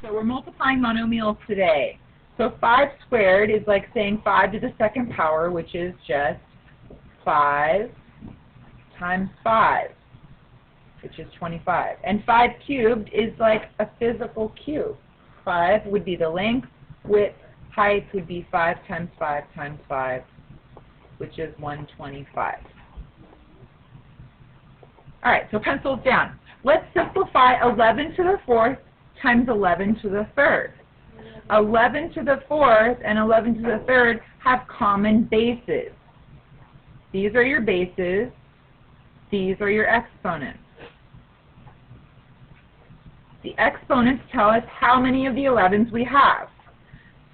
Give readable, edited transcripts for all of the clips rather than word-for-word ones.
So we're multiplying monomials today. So 5 squared is like saying 5 to the second power, which is just 5 times 5, which is 25. And 5 cubed is like a physical cube. 5 would be the length, width, height would be 5 times 5 times 5, which is 125. All right, so pencils down. Let's simplify 11 to the 4th times 11 to the 3rd. 11 to the 4th and 11 to the 3rd have common bases. These are your bases. These are your exponents. The exponents tell us how many of the 11s we have.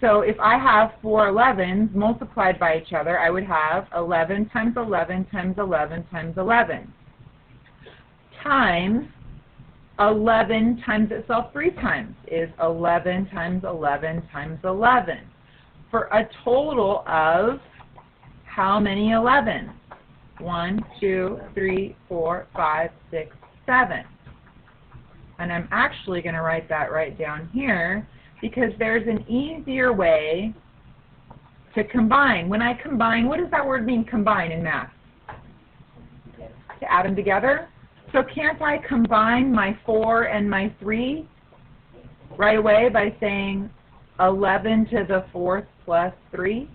So if I have 4 11s multiplied by each other, I would have 11 times 11 times 11 times 11 times 11 times itself 3 times is 11 times 11 times 11 for a total of how many 11s? 1, 2, 3, 4, 5, 6, 7. And I'm actually going to write that right down here because there's an easier way to combine. When I combine, what does that word mean, combine, in math? To add them together? So can't I combine my 4 and my 3 right away by saying 11 to the 4th plus 3?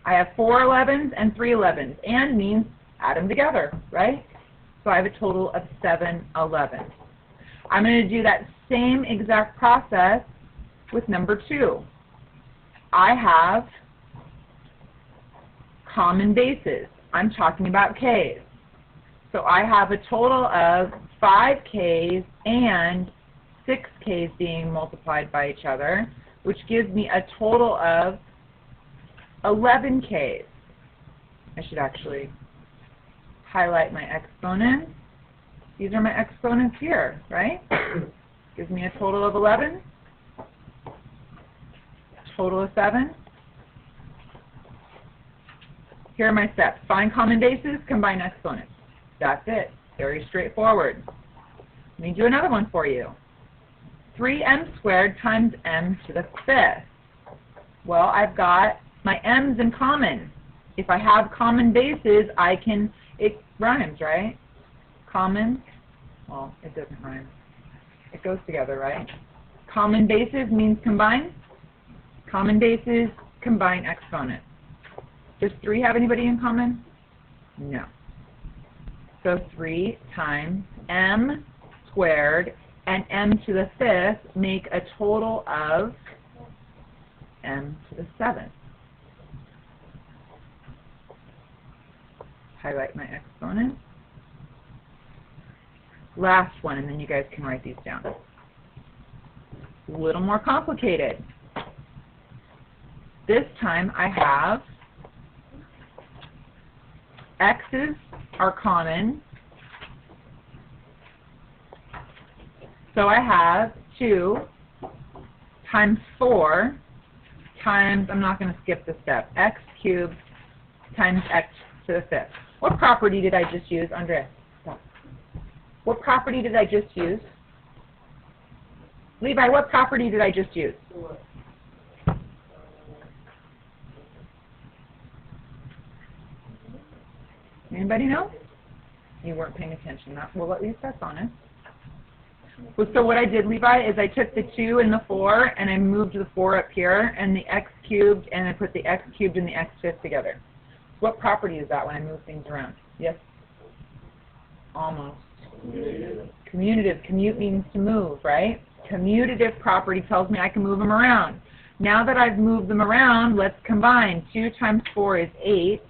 I have 4 11s and 3 11s. And means add them together, right? So I have a total of 7 11s. I'm going to do that same exact process with number 2. I have common bases. I'm talking about k's. So I have a total of 5 k's and 6 k's being multiplied by each other, which gives me a total of 11 k's. I should actually highlight my exponents. These are my exponents here, right? Gives me a total of 11, total of 7. Here are my steps. Find common bases, combine exponents. That's it. Very straightforward. Let me do another one for you. 3m squared times m to the 5th. Well, I've got my m's in common. If I have common bases, I can, it rhymes, right? Common, well, it doesn't rhyme. It goes together, right? Common bases means combine. Common bases, combine exponents. Does 3 have anybody in common? No. So 3 times m squared and m to the 5th make a total of m to the 7th. Highlight my exponent. Last one, and then you guys can write these down. A little more complicated. This time I have x's are common. So I have 2 times 4 times, I'm not going to skip the step, x cubed times x to the 5th. What property did I just use, Andrea? Stop. What property did I just use? Levi, what property did I just use? Anybody know? You weren't paying attention. Well, at least that's honest. Well, so what I did, Levi, is I took the 2 and the 4, and I moved the 4 up here, and the x cubed, and I put the x cubed and the x fifth together. What property is that when I move things around? Yes? Almost. Commutative. Commute means to move, right? Commutative property tells me I can move them around. Now that I've moved them around, let's combine. 2 times 4 is 8.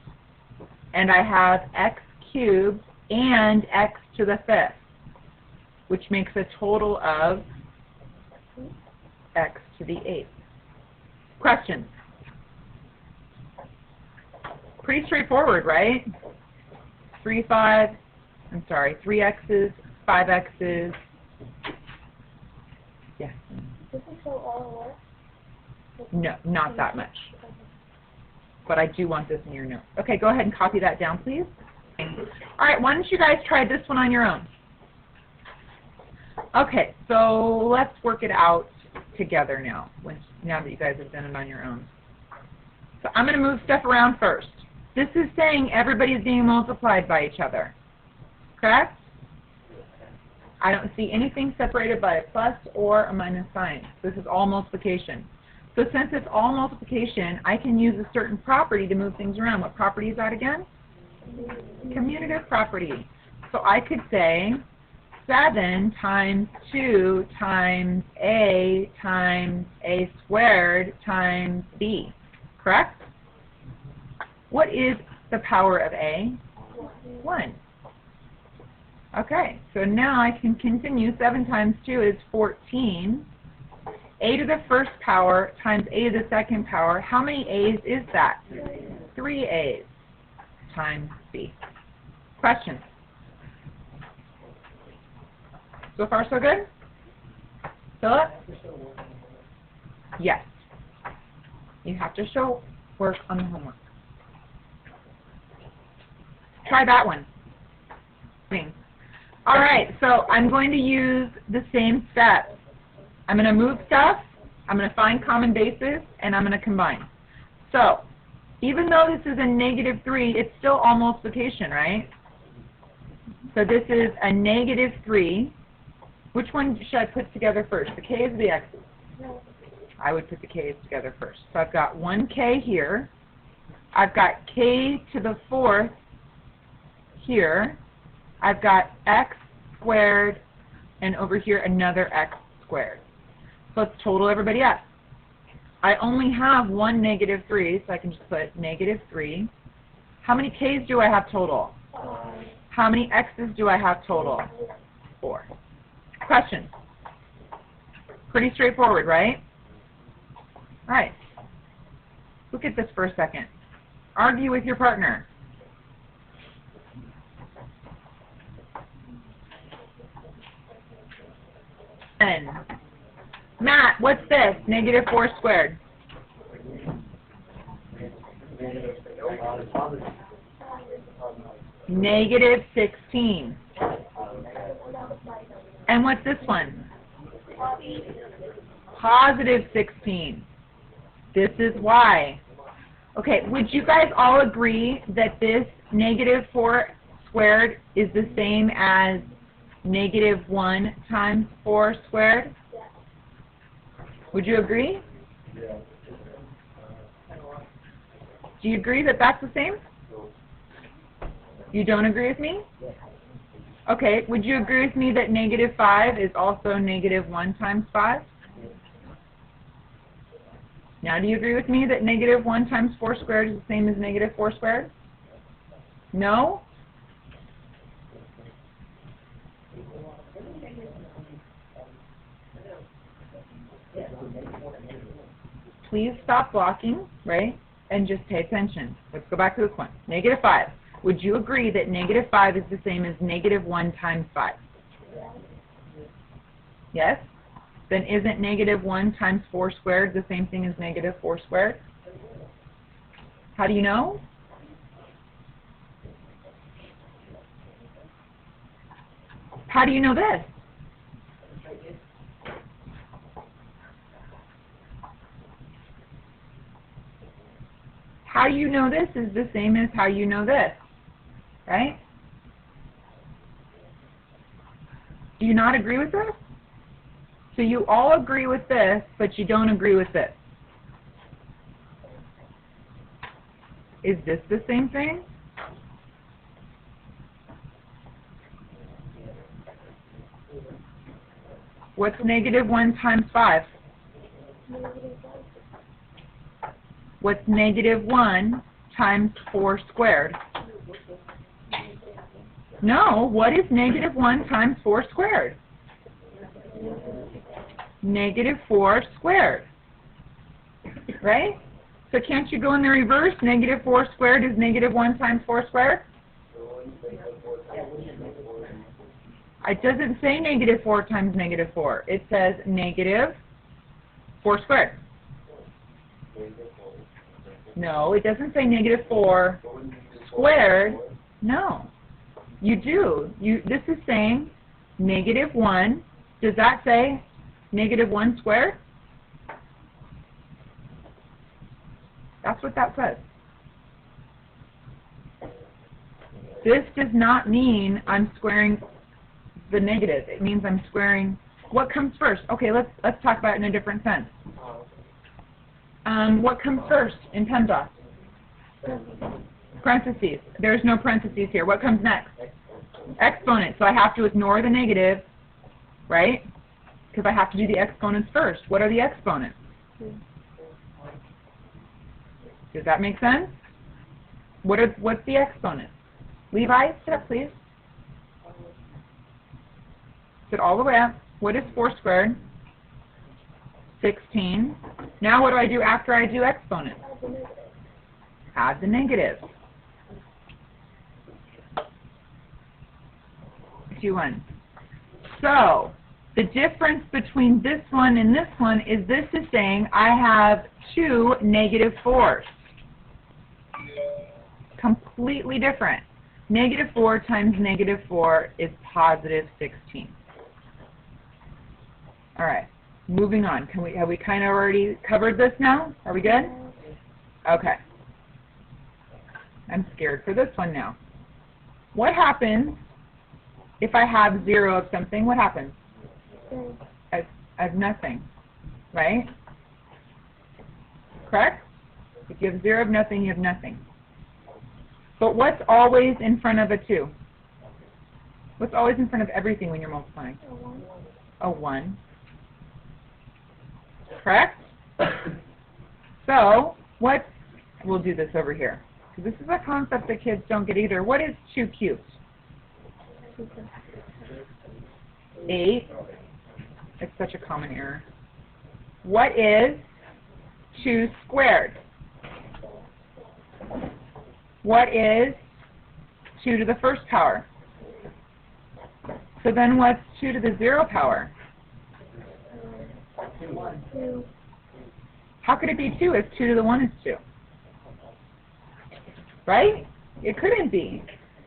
And I have x cubed and x to the 5th, which makes a total of x to the 8th. Questions? Pretty straightforward, right? 3 x's, 5 x's. Yes. Does it show all or? No, not that much. But I do want this in your notes. Okay, go ahead and copy that down, please. All right, why don't you guys try this one on your own? Okay, so let's work it out together now, now that you guys have done it on your own. So I'm going to move stuff around first. This is saying everybody is being multiplied by each other. Correct? I don't see anything separated by a plus or a minus sign. This is all multiplication. So since it's all multiplication, I can use a certain property to move things around. What property is that again? Commutative property. So I could say 7 times 2 times A squared times B. Correct? What is the power of A? 1. Okay, so now I can continue. 7 times 2 is 14. A to the first power times A to the second power. How many A's is that? 3 A's times B. Questions? So far, so good? Philip? Yes. You have to show work on the homework. Try that one. All right, so I'm going to use the same steps. I'm going to move stuff, I'm going to find common bases, and I'm going to combine. So, even though this is a -3, it's still all multiplication, right? So this is a -3. Which one should I put together first, the k's or the x's? I would put the k's together first. So I've got 1k here. I've got k to the 4th here. I've got x squared, and over here another x squared. So let's total everybody up. I only have one -3, so I can just put -3. How many k's do I have total? How many x's do I have total? 4. Questions? Pretty straightforward, right? All right. Look at this for a second. Argue with your partner. And Matt, what's this? -4 squared. -16. And what's this one? +16. This is why. Okay, would you guys all agree that this -4 squared is the same as -1 times 4 squared? Would you agree? Do you agree that that's the same? You don't agree with me? Okay, would you agree with me that -5 is also -1 times 5? Now, do you agree with me that -1 times 4 squared is the same as -4 squared? No? Please stop blocking, right, and just pay attention. Let's go back to this one. -5. Would you agree that -5 is the same as -1 times 5? Yes? Then isn't -1 times 4 squared the same thing as -4 squared? How do you know? How do you know this? How you know this is the same as how you know this, right? Do you not agree with this? So you all agree with this, but you don't agree with this. Is this the same thing? What's -1 times 5? What's -1 times 4 squared? No, what is -1 times 4 squared? -4 squared. Right? So can't you go in the reverse? -4 squared is -1 times 4 squared? It doesn't say -4 times -4. It says -4 squared. No, it doesn't say -4 squared. No. You do. This is saying -1. Does that say -1 squared? That's what that says. This does not mean I'm squaring the negative. It means I'm squaring what comes first. Okay, let's talk about it in a different sense. What comes first in PEMDAS? Parentheses. There's no parentheses here. What comes next? Exponent. So I have to ignore the negative, right? Because I have to do the exponents first. What are the exponents? Does that make sense? What's the exponent? Levi, sit up, please. Sit all the way up. What is 4 squared? 16. Now what do I do after I do exponent? Add the negative. 2-1. So the difference between this one and this one is this is saying I have 2 negative 4s. Completely different. Negative 4 times negative 4 is positive 16. All right, moving on. Have we kind of already covered this now? Are we good? Okay. I'm scared for this one now. What happens if I have 0 of something? What happens? I have nothing, right? Correct? If you have 0 of nothing, you have nothing. But what's always in front of a 2? What's always in front of everything when you're multiplying? A 1. Correct? So, we'll do this over here. This is a concept that kids don't get either. What is 2 cubed? 8. It's such a common error. What is 2 squared? What is 2 to the first power? So then what's 2 to the 0 power? 2. How could it be 2 if 2 to the 1 is 2? Right? It couldn't be.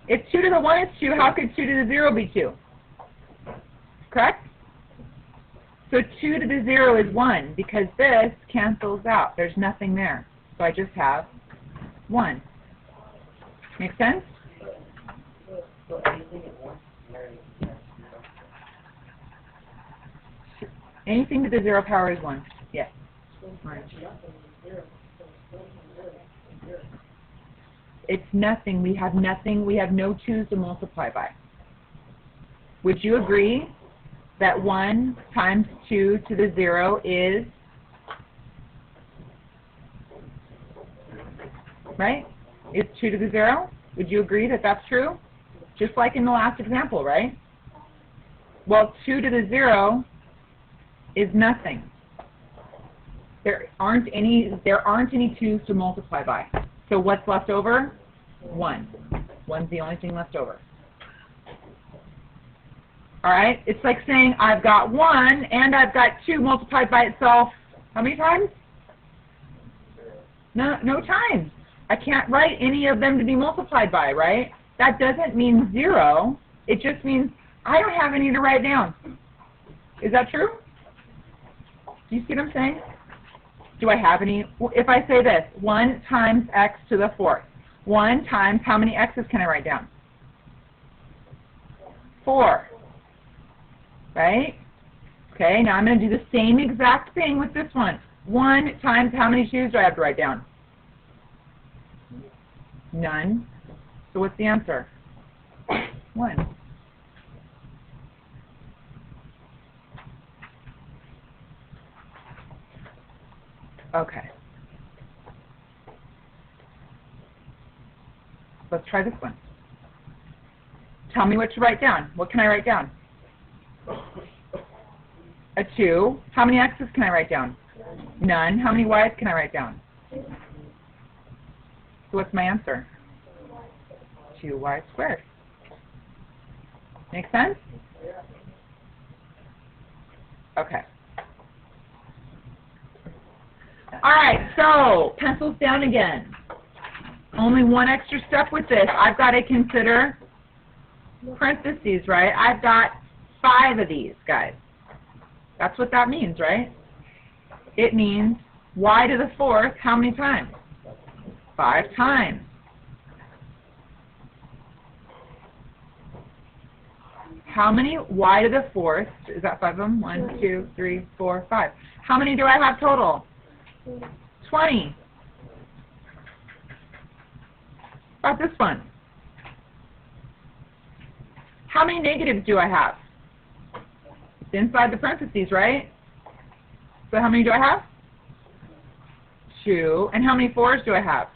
If 2 to the 1 is 2, how could 2 to the 0 be 2? Correct? So 2 to the 0 is 1 because this cancels out. There's nothing there. So I just have 1. Make sense? Anything to the 0 power is 1. Yes. It's nothing. We have nothing. We have no 2's to multiply by. Would you agree that 1 times 2 to the 0 is, right? It's 2 to the 0? Would you agree that that's true? Just like in the last example, right? Well, 2 to the 0 is nothing. There aren't any 2's to multiply by. So what's left over? 1. 1's the only thing left over. All right? It's like saying I've got 1 and I've got 2 multiplied by itself. How many times? No times. I can't write any of them to be multiplied by, right? That doesn't mean 0. It just means I don't have any to write down. Is that true? Do you see what I'm saying? Do I have any? If I say this, 1 times x to the 4th. 1 times how many x's can I write down? 4. Right? Okay, now I'm going to do the same exact thing with this one. 1 times how many 2's do I have to write down? None. So what's the answer? 1. Okay. Let's try this one. Tell me what to write down. What can I write down? A 2. How many x's can I write down? None. How many y's can I write down? So what's my answer? 2y squared. Make sense? Okay. All right, so pencils down again. Only one extra step with this. I've got to consider parentheses, right? I've got 5 of these, guys. That's what that means, right? It means y to the 4th how many times? 5 times. How many y to the 4th, is that 5 of them? 1, 2, 3, 4, 5. How many do I have total? 20. How about this one? How many negatives do I have? It's inside the parentheses, right? So how many do I have? 2. And how many 4s do I have?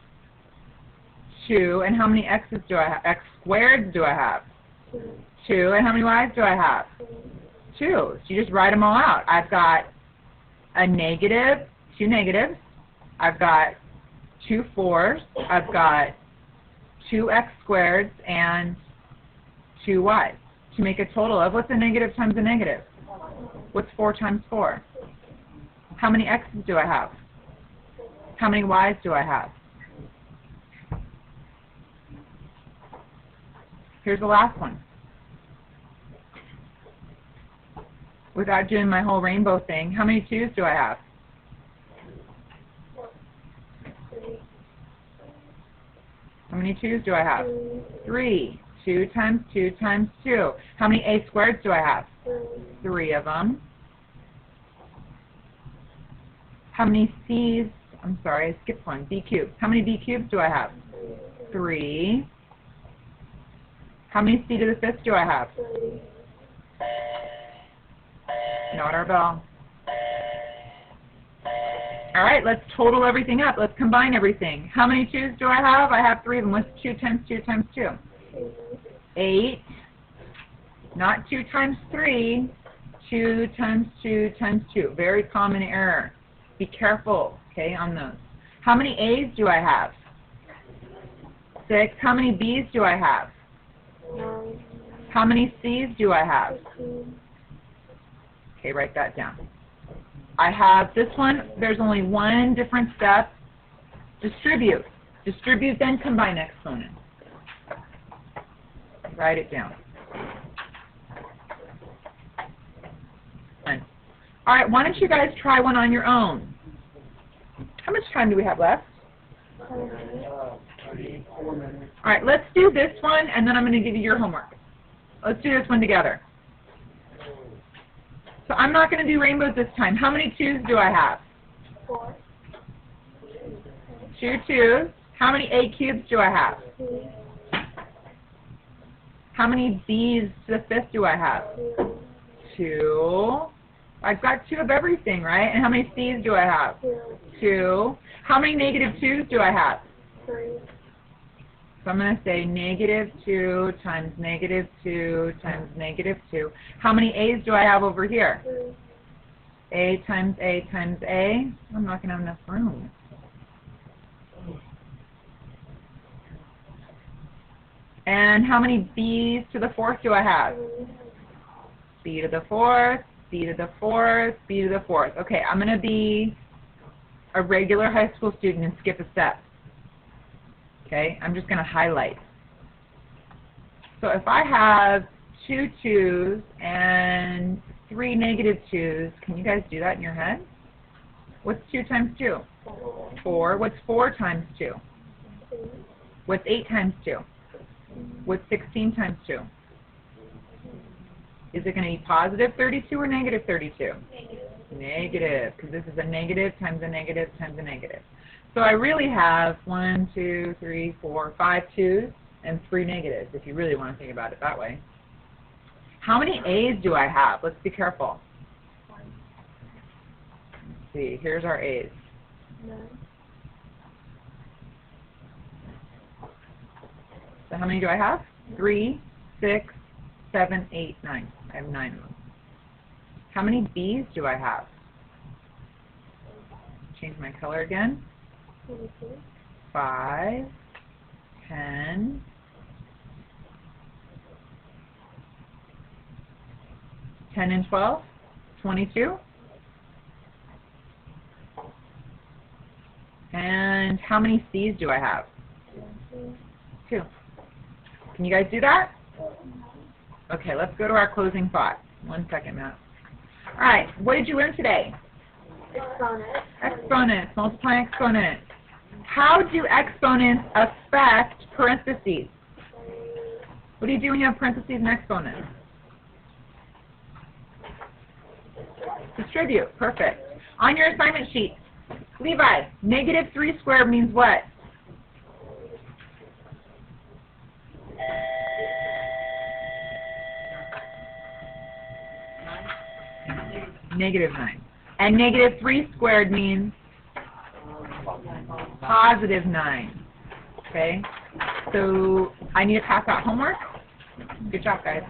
2. And how many x's do I have? X squared do I have? 2. And how many y's do I have? 2. So you just write them all out. I've got a negative, 2 negatives. I've got 2 4s. I've got 2 x squareds and 2 y's. To make a total of, what's a negative times a negative? What's 4 times 4? How many x's do I have? How many y's do I have? Here's the last one. Without doing my whole rainbow thing, how many 2's do I have? How many 2's do I have? 3. 2 times 2 times 2. How many a squareds do I have? 3 of them. How many c's? I'm sorry, I skipped one. B cubed. How many b cubes do I have? 3. How many c to the 5th do I have? Not our bell. All right, let's total everything up. Let's combine everything. How many 2's do I have? I have 3 of them. What's 2 times 2 times 2? 8. Not 2 times 3. 2 times 2 times 2. Very common error. Be careful, okay, on those. How many A's do I have? 6. How many B's do I have? 9. How many C's do I have? 15. Okay, write that down. I have this one. There's only one different step. Distribute. Distribute, then combine exponents. Write it down. Fine. All right, why don't you guys try one on your own? How much time do we have left? 4 minutes. All right, let's do this one, and then I'm going to give you your homework. Let's do this one together. So I'm not going to do rainbows this time. How many 2's do I have? 4. 2 2's. How many a cubes do I have? 2. How many b's to the 5th do I have? 2. I've got 2 of everything, right? And how many c's do I have? 2. How many negative 2's do I have? 3. So I'm going to say negative 2 times negative 2 times negative 2. How many a's do I have over here? 3. A times A times A. I'm not going to have enough room. And how many b's to the 4th do I have? 3. B to the 4th, B to the 4th, B to the 4th. Okay, I'm going to be a regular high school student and skip a step. Okay, I'm just going to highlight. So if I have 2 2's and 3 negative 2's, can you guys do that in your head? What's 2 times 2? 4. What's 4 times 2? 2. What's 8 times 2? What's 16 times 2? Is it going to be positive 32 or negative 32? Negative, because this is a negative times a negative times a negative. So I really have 1, 2, 3, 4, 5 2's and 3 negatives, if you really want to think about it that way. How many A's do I have? Let's be careful. Let's see, here's our A's. 9. So how many do I have? 3, 6, 7, 8, 9. I have 9 of them. How many B's do I have? Change my color again. 22. 5, 10, 10 and 12, 22. And how many C's do I have? 2. Can you guys do that? Okay, let's go to our closing thought. 1 second, Matt. All right, what did you learn today? Exponents. Exponents, multiplying exponents. How do exponents affect parentheses? What do you do when you have parentheses and exponents? Distribute. Perfect. On your assignment sheet, Levi, -3 squared means what? -9. And -3 squared means +9. Okay? So I need to pass out homework. Good job, guys.